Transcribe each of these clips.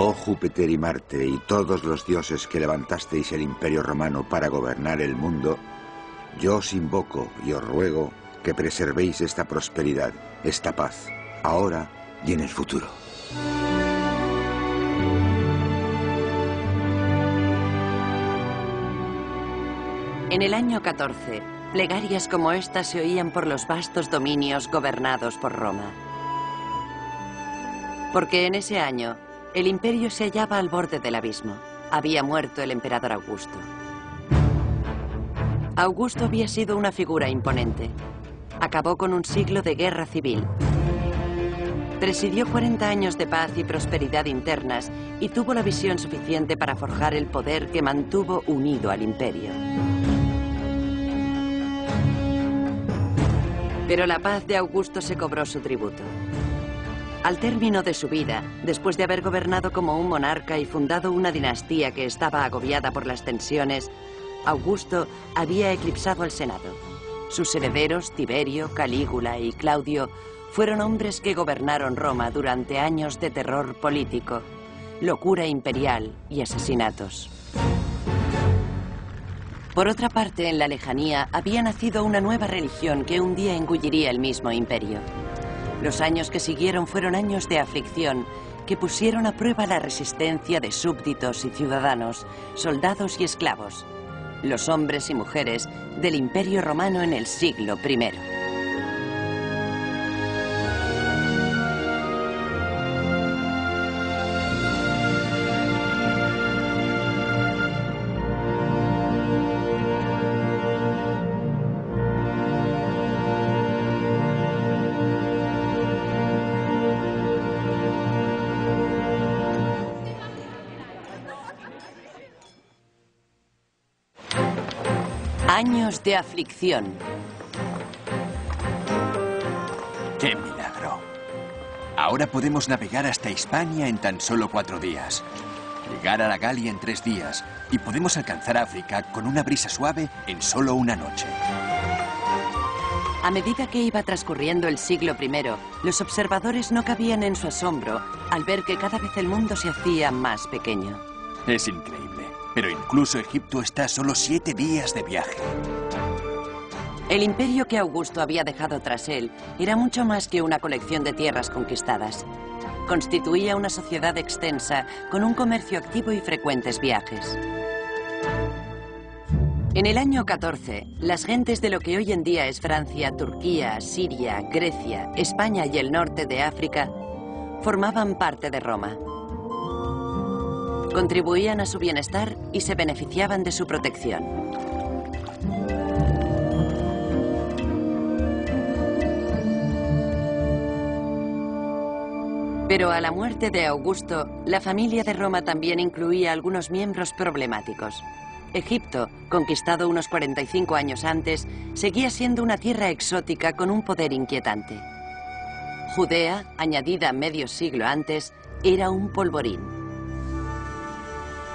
Oh Júpiter y Marte y todos los dioses que levantasteis el Imperio Romano para gobernar el mundo, yo os invoco y os ruego que preservéis esta prosperidad, esta paz, ahora y en el futuro. En el año 14, plegarias como esta se oían por los vastos dominios gobernados por Roma. Porque en ese año, el imperio se hallaba al borde del abismo. Había muerto el emperador Augusto. Augusto había sido una figura imponente. Acabó con un siglo de guerra civil. Presidió 40 años de paz y prosperidad internas y tuvo la visión suficiente para forjar el poder que mantuvo unido al imperio. Pero la paz de Augusto se cobró su tributo. Al término de su vida, después de haber gobernado como un monarca y fundado una dinastía que estaba agobiada por las tensiones, Augusto había eclipsado al Senado. Sus herederos, Tiberio, Calígula y Claudio, fueron hombres que gobernaron Roma durante años de terror político, locura imperial y asesinatos. Por otra parte, en la lejanía había nacido una nueva religión que un día engulliría el mismo imperio. Los años que siguieron fueron años de aflicción que pusieron a prueba la resistencia de súbditos y ciudadanos, soldados y esclavos, los hombres y mujeres del Imperio Romano en el siglo I. Años de aflicción. ¡Qué milagro! Ahora podemos navegar hasta Hispania en tan solo 4 días, llegar a la Galia en 3 días y podemos alcanzar África con una brisa suave en solo una noche. A medida que iba transcurriendo el siglo I, los observadores no cabían en su asombro al ver que cada vez el mundo se hacía más pequeño. Es increíble, pero incluso Egipto está a solo 7 días de viaje. El imperio que Augusto había dejado tras él era mucho más que una colección de tierras conquistadas. Constituía una sociedad extensa con un comercio activo y frecuentes viajes. En el año 14, las gentes de lo que hoy en día es Francia, Turquía, Siria, Grecia, España y el norte de África formaban parte de Roma. Contribuían a su bienestar y se beneficiaban de su protección. Pero a la muerte de Augusto, la familia de Roma también incluía algunos miembros problemáticos. Egipto, conquistado unos 45 años antes, seguía siendo una tierra exótica con un poder inquietante. Judea, añadida medio siglo antes, era un polvorín.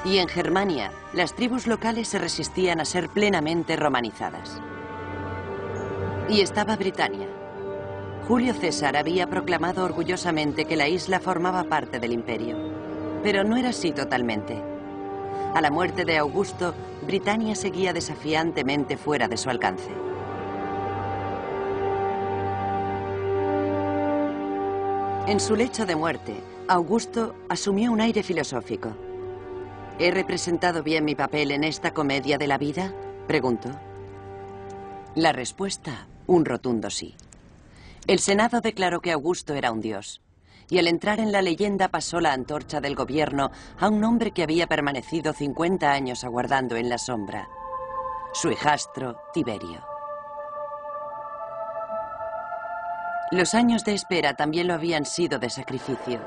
Y en Germania, las tribus locales se resistían a ser plenamente romanizadas. Y estaba Britania. Julio César había proclamado orgullosamente que la isla formaba parte del imperio, pero no era así totalmente. A la muerte de Augusto, Britania seguía desafiantemente fuera de su alcance. En su lecho de muerte, Augusto asumió un aire filosófico. ¿He representado bien mi papel en esta comedia de la vida?, preguntó. La respuesta, un rotundo sí. El Senado declaró que Augusto era un dios, y al entrar en la leyenda pasó la antorcha del gobierno a un hombre que había permanecido 50 años aguardando en la sombra, su hijastro Tiberio. Los años de espera también lo habían sido de sacrificio.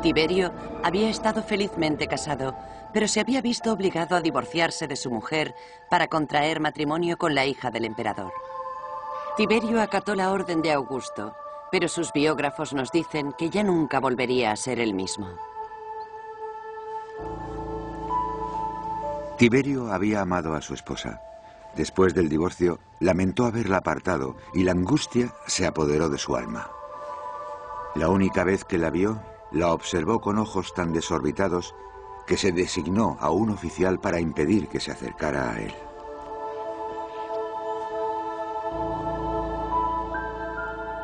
Tiberio había estado felizmente casado, pero se había visto obligado a divorciarse de su mujer para contraer matrimonio con la hija del emperador. Tiberio acató la orden de Augusto, pero sus biógrafos nos dicen que ya nunca volvería a ser el mismo. Tiberio había amado a su esposa. Después del divorcio, lamentó haberla apartado y la angustia se apoderó de su alma. La única vez que la vio, la observó con ojos tan desorbitados que se designó a un oficial para impedir que se acercara a él.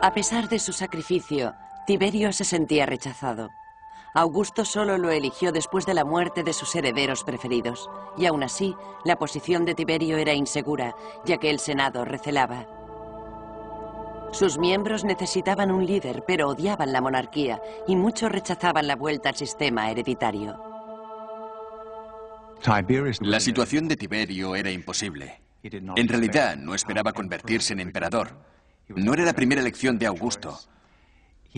A pesar de su sacrificio, Tiberio se sentía rechazado. Augusto solo lo eligió después de la muerte de sus herederos preferidos, y aún así, la posición de Tiberio era insegura, ya que el Senado recelaba. Sus miembros necesitaban un líder, pero odiaban la monarquía, y muchos rechazaban la vuelta al sistema hereditario. La situación de Tiberio era imposible. En realidad, no esperaba convertirse en emperador. No era la primera elección de Augusto.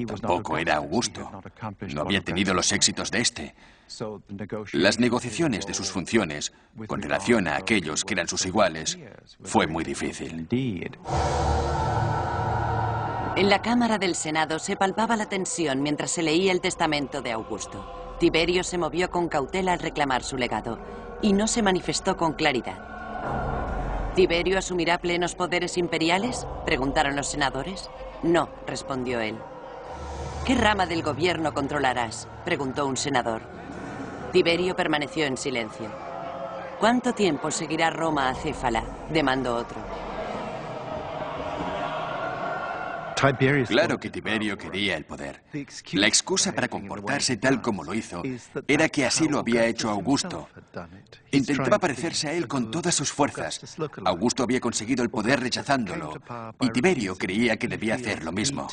Tampoco era Augusto. No había tenido los éxitos de este. Las negociaciones de sus funciones, con relación a aquellos que eran sus iguales, fue muy difícil. En la Cámara del Senado se palpaba la tensión mientras se leía el testamento de Augusto. Tiberio se movió con cautela al reclamar su legado, y no se manifestó con claridad. ¿Tiberio asumirá plenos poderes imperiales?, preguntaron los senadores. No, respondió él. ¿Qué rama del gobierno controlarás?, preguntó un senador. Tiberio permaneció en silencio. ¿Cuánto tiempo seguirá Roma acéfala?, demandó otro. Claro que Tiberio quería el poder. La excusa para comportarse tal como lo hizo era que así lo había hecho Augusto. Intentaba parecerse a él con todas sus fuerzas. Augusto había conseguido el poder rechazándolo, y Tiberio creía que debía hacer lo mismo.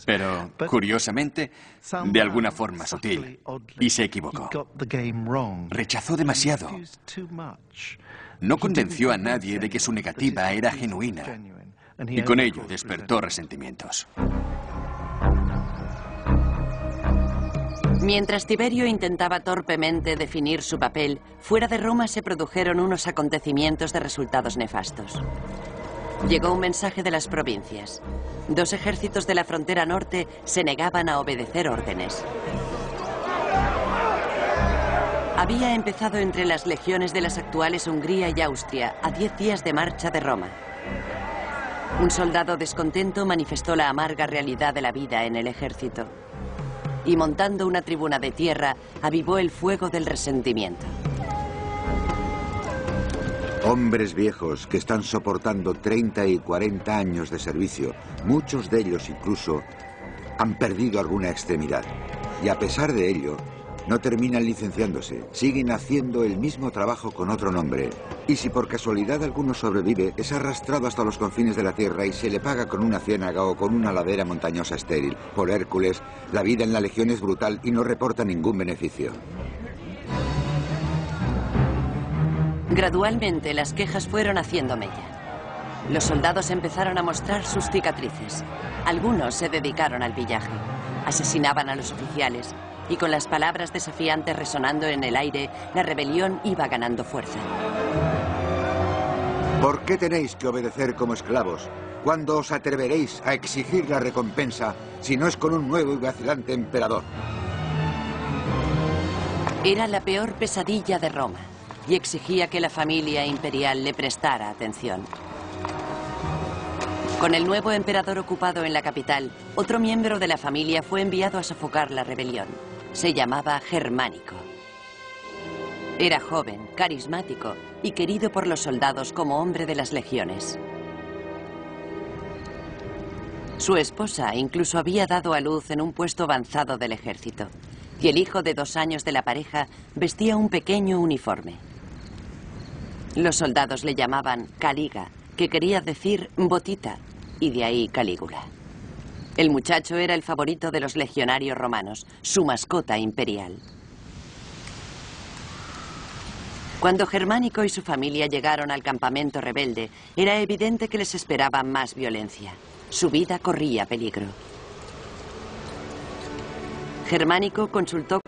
Pero, curiosamente, de alguna forma sutil, y se equivocó. Rechazó demasiado. No convenció a nadie de que su negativa era genuina. Y con ello despertó resentimientos. Mientras Tiberio intentaba torpemente definir su papel, fuera de Roma se produjeron unos acontecimientos de resultados nefastos. Llegó un mensaje de las provincias. 2 ejércitos de la frontera norte se negaban a obedecer órdenes. Había empezado entre las legiones de las actuales Hungría y Austria, a 10 días de marcha de Roma. Un soldado descontento manifestó la amarga realidad de la vida en el ejército. Y montando una tribuna de tierra, avivó el fuego del resentimiento. Hombres viejos que están soportando 30 y 40 años de servicio, muchos de ellos incluso, han perdido alguna extremidad. Y a pesar de ello, no terminan licenciándose, siguen haciendo el mismo trabajo con otro nombre. Y si por casualidad alguno sobrevive, es arrastrado hasta los confines de la tierra y se le paga con una ciénaga o con una ladera montañosa estéril. Por Hércules, la vida en la legión es brutal y no reporta ningún beneficio. Gradualmente las quejas fueron haciendo mella. Los soldados empezaron a mostrar sus cicatrices. Algunos se dedicaron al pillaje, asesinaban a los oficiales, y con las palabras desafiantes resonando en el aire, la rebelión iba ganando fuerza. ¿Por qué tenéis que obedecer como esclavos? ¿Cuándo os atreveréis a exigir la recompensa si no es con un nuevo y vacilante emperador? Era la peor pesadilla de Roma y exigía que la familia imperial le prestara atención. Con el nuevo emperador ocupado en la capital, otro miembro de la familia fue enviado a sofocar la rebelión. Se llamaba Germánico. Era joven, carismático y querido por los soldados como hombre de las legiones. Su esposa incluso había dado a luz en un puesto avanzado del ejército, y el hijo de 2 años de la pareja vestía un pequeño uniforme. Los soldados le llamaban Caliga, que quería decir botita, y de ahí Calígula. El muchacho era el favorito de los legionarios romanos, su mascota imperial. Cuando Germánico y su familia llegaron al campamento rebelde, era evidente que les esperaba más violencia. Su vida corría peligro. Germánico consultó